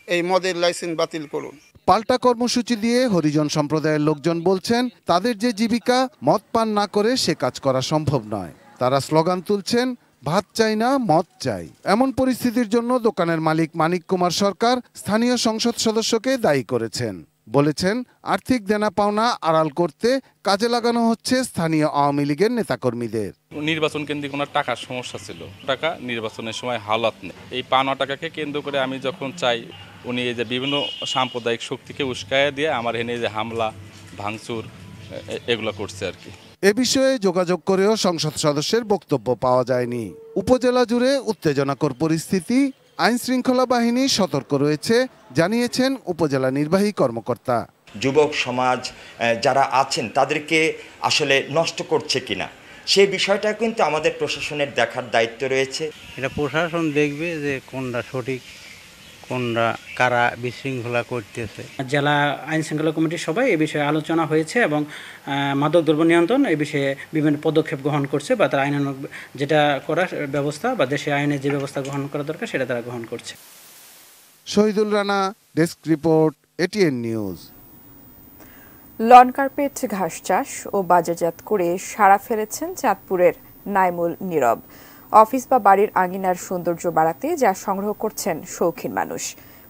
এই মদের লাইসেন্স বাতিল করুন। পাল্টা কর্মসূচি দিয়ে হরিজন সম্প্রদায়ের লোকজন বলছেন, তাদের যে জীবিকা, মদ পান না করে সে কাজ করা সম্ভব নয়। তারা স্লোগান তুলছেন, ভাত চাই না, মদ চাই। এমন পরিস্থিতির জন্য দোকানের মালিক মানিক কুমার সরকার স্থানীয় সংসদ সদস্যকে দায়ী করেছেন। বলেছেন, আর্থিক দেনা পাওনা আড়াল করতে কাজে লাগানো হচ্ছে স্থানীয় আওয়ামী লীগের নেতাকর্মীদের। নির্বাচন কেন্দ্রিক ওনার টাকার সমস্যা ছিল, টাকা নির্বাচনের সময় হালাত নেই। এই পাওনা টাকাকে কেন্দ্র করে আমি যখন চাই, উনি এই যে বিভিন্ন সাম্প্রদায়িক শক্তিকে উস্কাইয়া দিয়ে আমার এনে যে হামলা ভাঙচুর এগুলো করছে আর কি। এ বিষয়ে যোগাযোগ করেও সংসদ সদস্যের বক্তব্য পাওয়া যায়নি। উপজেলা জুড়ে উত্তেজনাকর পরিস্থিতি, আইন শৃঙ্খলা বাহিনী সতর্ক রয়েছে, জানিয়েছেন উপজেলা নির্বাহী কর্মকর্তা। যুবক সমাজ যারা আছেন তাদেরকে আসলে নষ্ট করছে কিনা সেই বিষয়টা কিন্তু আমাদের প্রশাসনের দেখার দায়িত্ব রয়েছে। এটা প্রশাসন দেখবে যে কোনটা সঠিক, কোনটা কারা বিশৃঙ্খলা করতেছে। জেলা আইন শৃঙ্খলা কমিটির সবাই এ বিষয়ে আলোচনা হয়েছে এবং মাদক দ্রব্য নিয়ন্ত্রণ এই বিষয়ে বিভিন্ন পদক্ষেপ গ্রহণ করছে বা তারা আইনানুগ যেটা করার ব্যবস্থা বা দেশে আইনে যে ব্যবস্থা গ্রহণ করা দরকার সেটা তারা গ্রহণ করছে। Shahidul Rana, desk report, ATN news. Lawn carpet ঘাস চাষ ও বাজারজাত করে সাড়া ফেলেছেন চাঁদপুরের নাইমুল নীরব। অফিস বা বাড়ির আঙিনার সৌন্দর্য বাড়াতে যা সংগ্রহ করছেন শৌখিন মানুষ।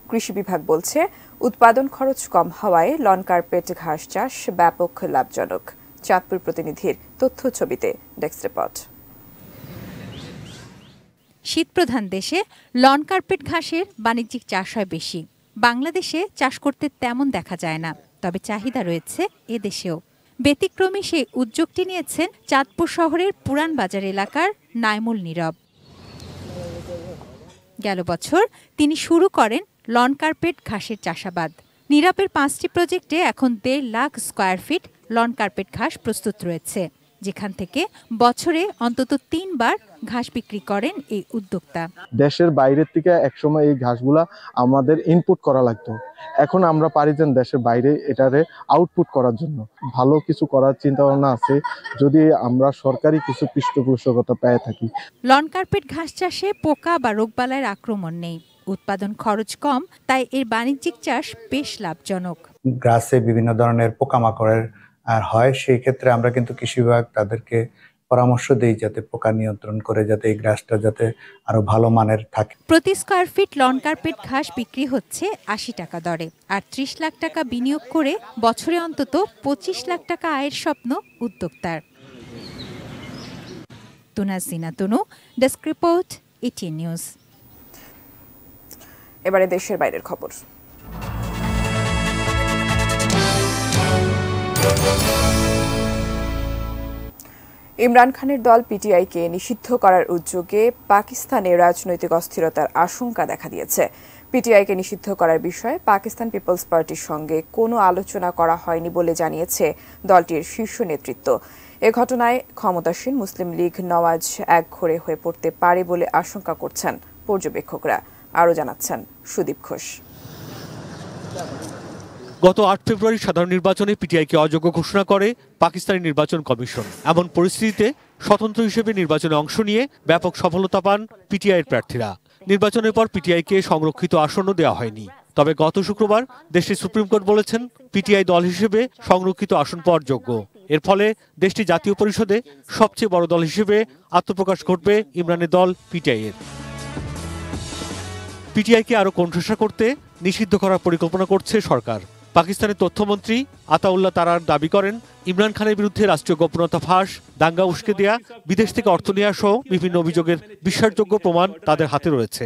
কৃষি বিভাগ বলছে, উৎপাদন খরচ কম হওয়ায় লন কার্পেট ঘাস চাষ ব্যাপক লাভজনক। চাঁদপুর প্রতিনিধির তথ্য ছবিতে ডেস্ক রিপোর্ট। শীতপ্রধান দেশে লন কার্পেট ঘাসের বাণিজ্যিক চাষ হয় বেশি। বাংলাদেশে চাষ করতে তেমন দেখা যায় না, তবে চাহিদা রয়েছে এদেশেও। ব্যতিক্রমী সেই উদ্যোগটি নিয়েছেন চাঁদপুর শহরের পুরান বাজার এলাকার নাইমুল নীরব। গেল বছর তিনি শুরু করেন লন কার্পেট ঘাসের চাষাবাদ। নীরবের 5টি প্রজেক্টে এখন 1.5 lakh square feet lawn carpet ঘাস প্রস্তুত রয়েছে, যেখান থেকে বছরে অন্তত 3 বার ঘাস বিক্রি করেন এই উদ্যোক্তা। দেশের বাইরের থেকে একসময় এই ঘাসগুলা আমাদের ইনপুট করা লাগতো, এখন আমরা পারি যেন দেশের বাইরে এটারে আউটপুট করার জন্য ভালো কিছু করার চিন্তা ভাবনা আছে, যদি আমরা সরকারি কিছু পৃষ্ঠপোষকতা পেয়ে থাকি। লন কার্পেট ঘাস চাষে পোকা বা রোগবালাইয়ের আক্রমণ নেই, উৎপাদন খরচ কম, তাই এর বাণিজ্যিক চাষ বেশ লাভজনক। গ্রাসে বিভিন্ন ধরনের পোকামাকড়ের হয়, সেই ক্ষেত্রে আমরা কিন্তু কৃষি বিভাগ তাদেরকে পরামর্শ দেই যাতে পোকা নিয়ন্ত্রণ করে, যাতে এই ঘাসটা যাতে আরো ভালো মানের থাকে। প্রতি স্কয়ার ফিট লন কার্পেট ঘাস বিক্রি হচ্ছে 80 টাকা দরে, আর 30 লাখ টাকা বিনিয়োগ করে বছরে অন্তত 25 লাখ টাকা আয়ের স্বপ্ন উদ্যোক্তার। তুনাজিনা তুনু, ডেস্ক রিপোর্ট, এটিএন নিউজ। এবারে দেশের বাইরের খবর। ইমরান খানের দল পিটিআইকে নিষিদ্ধ করার উদ্যোগে পাকিস্তানে রাজনৈতিক অস্থিরতার আশঙ্কা দেখা দিয়েছে। পিটিআইকে নিষিদ্ধ করার বিষয়ে পাকিস্তান পিপলস পার্টির সঙ্গে কোনো আলোচনা করা হয়নি বলে জানিয়েছে দলটির শীর্ষ নেতৃত্ব। এ ঘটনায় ক্ষমতাসীন মুসলিম লীগ নওয়াজ একঘরে হয়ে পড়তে পারে বলে আশঙ্কা করছেন পর্যবেক্ষকরা। আরও জানাচ্ছেন সুদীপ ঘোষ। গত 8 ফেব্রুয়ারি সাধারণ নির্বাচনে পিটিআইকে অযোগ্য ঘোষণা করে পাকিস্তানি নির্বাচন কমিশন। এমন পরিস্থিতিতে স্বতন্ত্র হিসেবে নির্বাচনে অংশ নিয়ে ব্যাপক সফলতা পান পিটিআইয়ের প্রার্থীরা। নির্বাচনের পর পিটিআইকে সংরক্ষিত আসনও দেওয়া হয়নি। তবে গত শুক্রবার দেশটির সুপ্রিম কোর্ট বলেছেন পিটিআই দল হিসেবে সংরক্ষিত আসন পাওয়ার যোগ্য। এর ফলে দেশটি জাতীয় পরিষদে সবচেয়ে বড় দল হিসেবে আত্মপ্রকাশ ঘটবে ইমরানের দল পিটিআইয়ের। পিটিআইকে আরও কোণঠাসা করতে নিষিদ্ধ করার পরিকল্পনা করছে সরকার। পাকিস্তানের তথ্যমন্ত্রী আতাউল্লাহ তারার দাবি করেন, ইমরান খানের বিরুদ্ধে রাষ্ট্রীয় গোপনতা ফাঁস, দাঙ্গা উস্কে দেয়া, বিদেশ থেকে অর্থ নেওয়া সহ বিভিন্ন অভিযোগের বিশ্বাসযোগ্য প্রমাণ তাদের হাতে রয়েছে।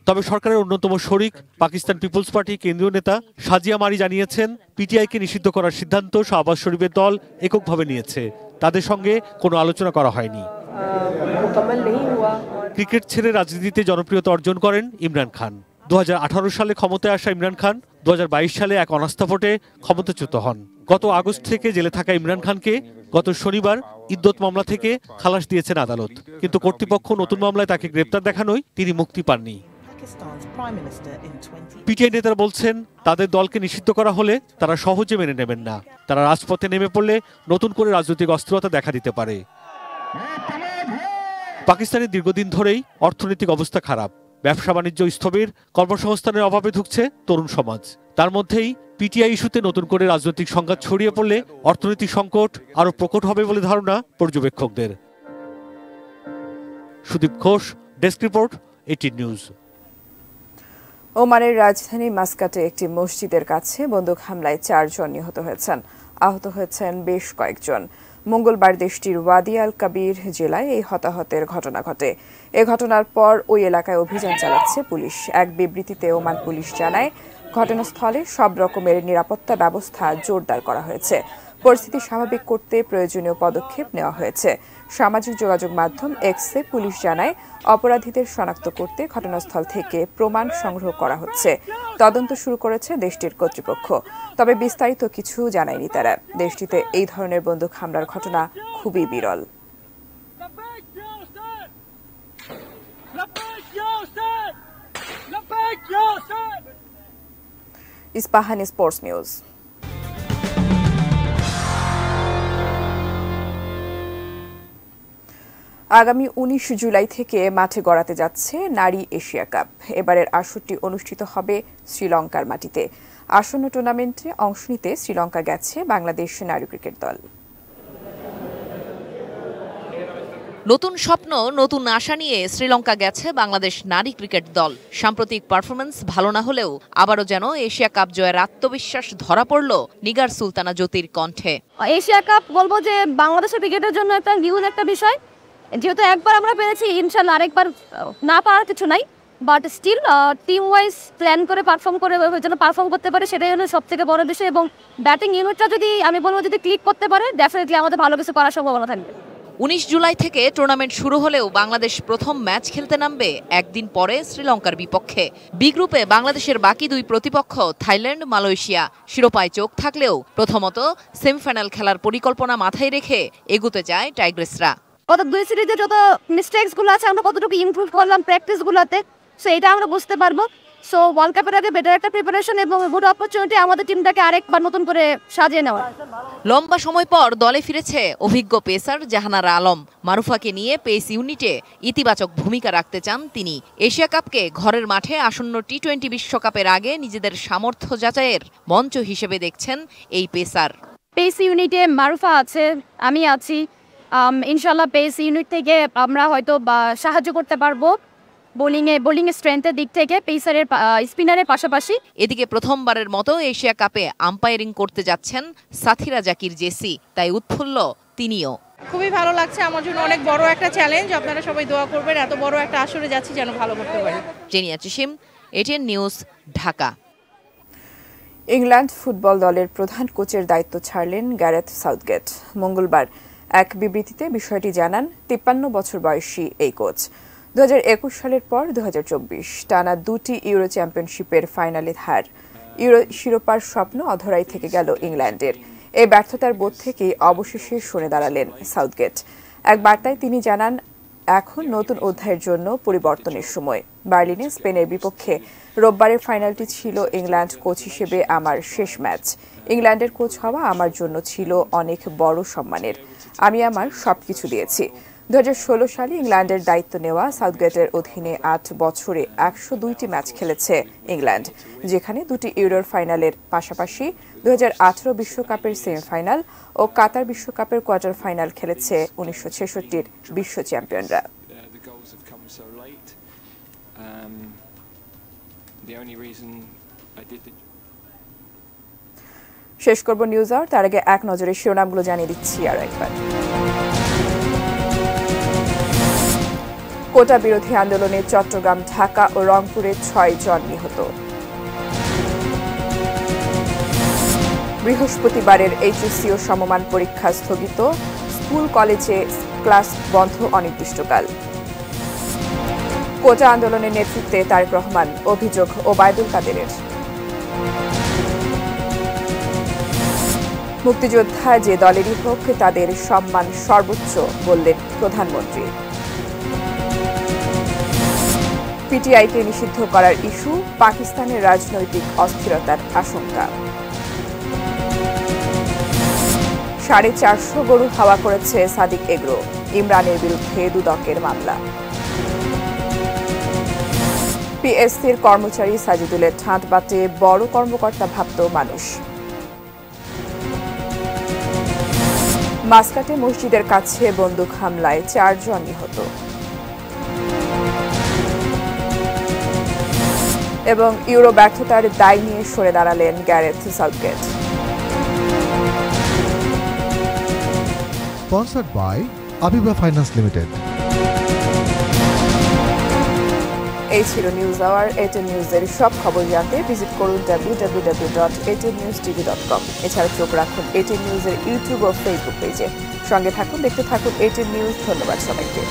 তবে সরকারের অন্যতম শরিক পাকিস্তান পিপলস পার্টি কেন্দ্রীয় নেতা সাজিয়া মারি জানিয়েছেন, পিটিআইকে নিষিদ্ধ করার সিদ্ধান্ত শাহবাজ শরীফের দল এককভাবে নিয়েছে, তাদের সঙ্গে কোনো আলোচনা করা হয়নি। ক্রিকেট ছেড়ে রাজনীতিতে জনপ্রিয়তা অর্জন করেন ইমরান খান। 2018 সালে ক্ষমতায় আসা ইমরান খান 2022 সালে এক অনাস্থা ভোটে ক্ষমতাচ্যুত হন। গত আগস্ট থেকে জেলে থাকা ইমরান খানকে গত শনিবার ইদ্যত মামলা থেকে খালাস দিয়েছেন আদালত, কিন্তু কর্তৃপক্ষ নতুন মামলায় তাকে গ্রেপ্তার দেখানোয় তিনি মুক্তি পাননি। পিটিআই নেতারা বলছেন, তাদের দলকে নিষিদ্ধ করা হলে তারা সহজে মেনে নেবেন না। তারা রাজপথে নেমে পড়লে নতুন করে রাজনৈতিক অস্থিরতা দেখা দিতে পারে। পাকিস্তানের দীর্ঘদিন ধরেই অর্থনৈতিক অবস্থা খারাপ, ব্যবসা বাণিজ্য স্থবির, কর্মসংস্থানের অভাবে ভুগছে তরুণ সমাজ। তার মধ্যেই পিটিআই ইস্যুতে নতুন করে রাজনৈতিক সংঘাত ছড়িয়ে পড়লে অর্থনৈতিক সংকট আরও প্রকট হবে বলে ধারণা পর্যবেক্ষকদের। Sudip Ghosh, desk report, ATN news. ওমানের রাজধানী মাস্কাটে একটি মসজিদের কাছে বন্দুক হামলায় 4 জন নিহত হয়েছেন, আহত হয়েছেন বেশ কয়েকজন। মঙ্গলবার দেশটির ওয়াদি আল কাবির জেলায় এই হতাহতের ঘটনা ঘটে। এ ঘটনার পর ওই এলাকায় অভিযান চালাচ্ছে পুলিশ। এক বিবৃতিতে ওমান পুলিশ জানায়, ঘটনাস্থলে সব রকমের নিরাপত্তা ব্যবস্থা জোরদার করা হয়েছে। পরিস্থিতি স্বাভাবিক করতে প্রয়োজনীয় পদক্ষেপ নেওয়া হয়েছে। সামাজিক যোগাযোগ মাধ্যম এক্সে পুলিশ জানায়, অপরাধীদের শনাক্ত করতে ঘটনাস্থল থেকে প্রমাণ সংগ্রহ করা হচ্ছে। তদন্ত শুরু করেছে দেশটির কর্তৃপক্ষ, তবে বিস্তারিত কিছু জানায়নি তারা। দেশটিতে এই ধরনের বন্দুক হামলার ঘটনা খুবই বিরল। Ispahani sports news. আগামী 19 জুলাই থেকে মাঠে গড়াতে যাচ্ছে নারী এশিয়া কাপ। এবারের আসরটি অনুষ্ঠিত হবে শ্রীলঙ্কার মাটিতে। আসন্ন টুর্নামেন্টে অংশ নিতে শ্রীলঙ্কা গেছে বাংলাদেশ নারী ক্রিকেট দল। নতুন স্বপ্ন, নতুন আশা নিয়ে শ্রীলঙ্কা গেছে বাংলাদেশ নারী ক্রিকেট দল। সাম্প্রতিক পারফরমেন্স ভালো না হলেও আবারও যেন এশিয়া কাপ জয়ের আত্মবিশ্বাস ধরা পড়ল নিগার সুলতানা জ্যোতির কণ্ঠে। এশিয়া কাপ বলবো যে বাংলাদেশের ক্রিকেটের জন্য একটা নিউজ একটা বিষয়, যেহেতু একবার আমরা পেরেছি, ইনশাল্লাহ আরেকবার না পারার কিছু নাই, but still team wise plan করে পারফর্ম করে যেন পারফর্ম করতে পারে, সেটাই হলো সব থেকে বড় বিষয়। এবং ব্যাটিং ইউনিটটা যদি আমি বলবো যদি ক্লিক করতে পারে, ডেফিনেটলি আমাদের ভালো কিছু করার সম্ভাবনা থাকবে। 19 জুলাই থেকে টুর্নামেন্ট শুরু হলেও বাংলাদেশ প্রথম ম্যাচ খেলতে নামবে একদিন পরে শ্রীলঙ্কার বিপক্ষে। বি গ্রুপে বাংলাদেশের বাকি দুই প্রতিপক্ষ থাইল্যান্ড, মালয়েশিয়া। শিরোপায় চোখ থাকলেও প্রথমত সেমিফাইনাল খেলার পরিকল্পনা মাথায় রেখে এগোতে চায় টাইগ্রেসরা। গত 2 সিরিজে যত মিস্টেকস গুলো আছে আমরা কতটুকু ইমপ্রুভ করলাম প্র্যাকটিস গুলোতে, সো এটা আমরা বুঝতে পারবো। সো ওয়ার্ল্ড কাপের আগে বেটার একটা প্রিপারেশন এবং গুড অপরচুনিটি আমাদের টিমটাকে আরেকবার নতুন করে সাজিয়ে নেওয়া। লম্বা সময় পর দলে ফিরেছে অভিজ্ঞ পেসার জাহানারা আলম। মারুফাকে নিয়ে পেস ইউনিটে ইতিবাচক ভূমিকা রাখতে চান তিনি। এশিয়া কাপকে ঘরের মাঠে আসন্ন টি-20 বিশ্বকাপের আগে নিজেদের সামর্থ্য যাচাইয়ের মঞ্চ হিসেবে দেখছেন এই পেসার। পেস ইউনিটে মারুফা আছে, আমি আছি। ইনশাল্লাহ পেস ইউনিট থেকে আমরা হয়তো সাহায্য করতে পারবো বোলিং স্ট্রেংথের দিক থেকে পেসারের স্পিনারের পাশাপাশি। এদিকে প্রথমবারের মতো এশিয়া কাপে আম্পায়ারিং করতে যাচ্ছেন সাথিরা জাকির জেসি, তাই উৎফুল্ল তিনিও। খুবই ভালো লাগছে, আমার জন্য অনেক বড় একটা চ্যালেঞ্জ। আপনারা সবাই দোয়া করবেন, এত বড় একটা আসরে যাচ্ছি যেন ভালো করতে পারি। Zenia Chisim, ATN news, Dhaka. England football দলের প্রধান কোচের দায়িত্ব ছাড়লেন গ্যারেথ সাউথগেট। মঙ্গলবার এক বিবৃতিতে বিষয়টি জানান 53 বছর বয়সী এই কোচ। 2021 সালের পর 2024 টানা 2টি ইউরো চ্যাম্পিয়নশিপের ফাইনালে হার। ইউরো শিরোপার স্বপ্ন অধরাই থেকে গেল ইংল্যান্ডের। এই ব্যর্থতার বোধ থেকেই অবশেষে সরে দাঁড়ালেন সাউথগেট। এক বার্তায় তিনি জানান, এখন নতুন অধ্যায়ের জন্য পরিবর্তনের সময়। বার্লিনে স্পেনের বিপক্ষে রোববারের ফাইনালটি ছিল ইংল্যান্ড কোচ হিসেবে আমার শেষ ম্যাচ। ইংল্যান্ডের কোচ হওয়া আমার জন্য ছিল অনেক বড় সম্মানের। আমি আমার সবকিছু দিয়েছি। 2016 সালে ইংল্যান্ডের দায়িত্ব নেওয়া সাউথগেটের অধীনে 8 বছরে 102টি ম্যাচ খেলেছে ইংল্যান্ড, যেখানে 2টি ইউরোর ফাইনালের পাশাপাশি 2018 বিশ্বকাপের সেমিফাইনাল ও কাতার বিশ্বকাপের কোয়ার্টার ফাইনাল খেলেছে 1966-র বিশ্ব চ্যাম্পিয়নরা। শেষ করব নিউজ আওয়ার, তার আগে এক নজরে শিরোনামগুলো জানিয়ে দিচ্ছি আর একবার। কোটা বিরোধী আন্দোলনে চট্টগ্রাম, ঢাকা ও রংপুরে 6 জন নিহত। বৃহস্পতিবারের এইচএসসি ও সমমান পরীক্ষা স্থগিত, স্কুল কলেজে ক্লাস বন্ধ অনির্দিষ্টকাল। কোটা আন্দোলনের নেতৃত্বে তারেক রহমান, অভিযোগ ওবায়দুল কাদেরের। মুক্তিযোদ্ধা যে দলেরই হোক তাদের সম্মান সর্বোচ্চ, বললেন প্রধানমন্ত্রী। পিটিআইকে নিষিদ্ধ করার ইস্যু, পাকিস্তানের রাজনৈতিক অস্থিরতার আশঙ্কা। 450 গরু হাওয়া করেছে সাদিক এগ্রো, ইমরানের বিরুদ্ধে দুদকের মামলা। পিএসসির কর্মচারী সাজিদুলের ঠাঁট বাটে বড় কর্মকর্তা ভাবত মানুষ। মাসকাটে মসজিদের কাছে বন্দুক হামলায় 4 জন নিহত। এবং ইউরো ব্যর্থতার দায় নিয়ে সরে দাঁড়ালেন Gareth Southgate. Sponsored by Abiba Finance Limited. এই ছিল নিউজ আওয়ার। এটিএন নিউজের সব খবর জানতে ভিজিট করুন www.atnnewstv.com। এছাড়া চোখ রাখুন এটিএন নিউজের ইউটিউব ও ফেসবুক পেজে। সঙ্গে থাকুন, দেখতে থাকুন এটিএন নিউজ। ধন্যবাদ সবাইকে।